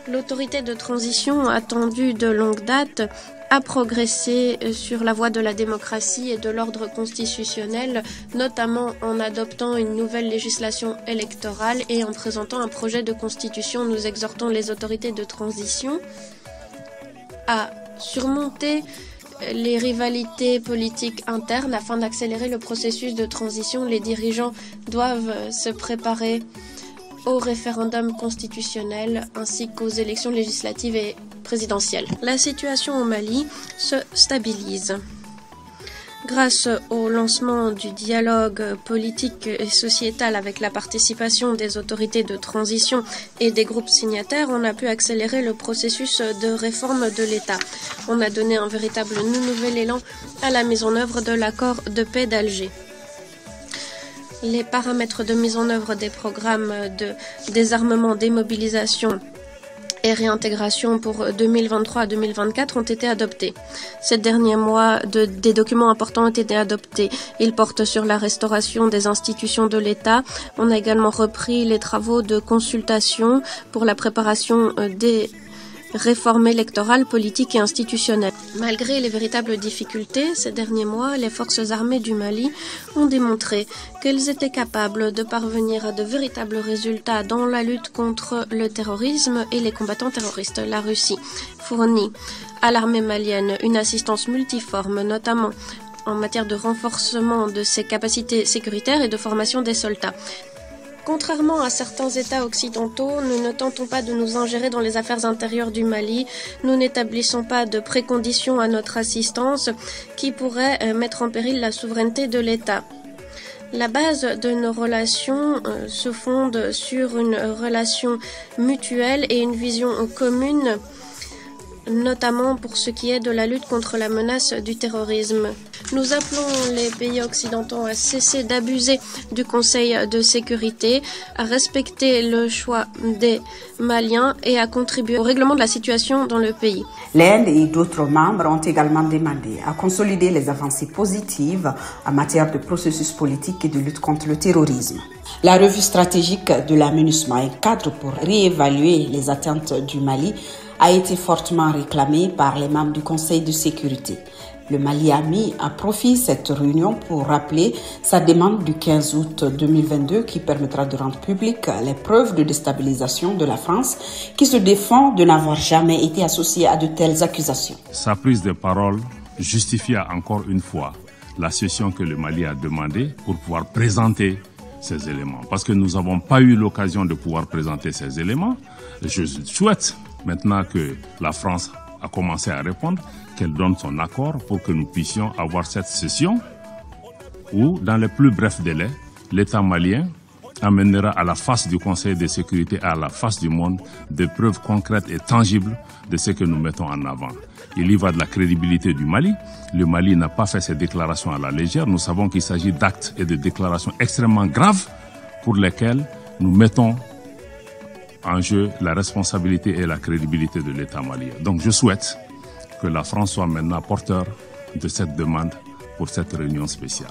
L'autorité de transition, attendue de longue date, a progressé sur la voie de la démocratie et de l'ordre constitutionnel, notamment en adoptant une nouvelle législation électorale et en présentant un projet de constitution. Nous exhortons les autorités de transition à surmonter les rivalités politiques internes afin d'accélérer le processus de transition. Les dirigeants doivent se préparer au référendum constitutionnel ainsi qu'aux élections législatives et présidentielles. La situation au Mali se stabilise. Grâce au lancement du dialogue politique et sociétal avec la participation des autorités de transition et des groupes signataires, on a pu accélérer le processus de réforme de l'État. On a donné un véritable nouvel élan à la mise en œuvre de l'accord de paix d'Alger. Les paramètres de mise en œuvre des programmes de désarmement, démobilisation et réintégration pour 2023 à 2024 ont été adoptés. Ces derniers mois, des documents importants ont été adoptés. Ils portent sur la restauration des institutions de l'État. On a également repris les travaux de consultation pour la préparation des réformes électorales, politiques et institutionnelles. Malgré les véritables difficultés, ces derniers mois, les forces armées du Mali ont démontré qu'elles étaient capables de parvenir à de véritables résultats dans la lutte contre le terrorisme et les combattants terroristes. La Russie fournit à l'armée malienne une assistance multiforme, notamment en matière de renforcement de ses capacités sécuritaires et de formation des soldats. Contrairement à certains États occidentaux, nous ne tentons pas de nous ingérer dans les affaires intérieures du Mali. Nous n'établissons pas de préconditions à notre assistance qui pourraient mettre en péril la souveraineté de l'État. La base de nos relations se fonde sur une relation mutuelle et une vision commune, notamment pour ce qui est de la lutte contre la menace du terrorisme. Nous appelons les pays occidentaux à cesser d'abuser du Conseil de sécurité, à respecter le choix des Maliens et à contribuer au règlement de la situation dans le pays. L'Inde et d'autres membres ont également demandé à consolider les avancées positives en matière de processus politique et de lutte contre le terrorisme. La revue stratégique de la MINUSMA, un cadre pour réévaluer les attentes du Mali, a été fortement réclamé par les membres du Conseil de sécurité. Le Mali a mis à profit cette réunion pour rappeler sa demande du 15 août 2022 qui permettra de rendre publiques les preuves de déstabilisation de la France qui se défend de n'avoir jamais été associée à de telles accusations. Sa prise de parole justifia encore une fois la session que le Mali a demandée pour pouvoir présenter ces éléments. Parce que nous n'avons pas eu l'occasion de pouvoir présenter ces éléments. Je souhaite maintenant que la France a commencé à répondre, qu'elle donne son accord pour que nous puissions avoir cette session où, dans les plus brefs délais, l'État malien amènera à la face du Conseil de sécurité, à la face du monde, des preuves concrètes et tangibles de ce que nous mettons en avant. Il y va de la crédibilité du Mali. Le Mali n'a pas fait ces déclarations à la légère. Nous savons qu'il s'agit d'actes et de déclarations extrêmement graves pour lesquels nous mettons en jeu la responsabilité et la crédibilité de l'État malien. Donc je souhaite que la France soit maintenant porteur de cette demande pour cette réunion spéciale.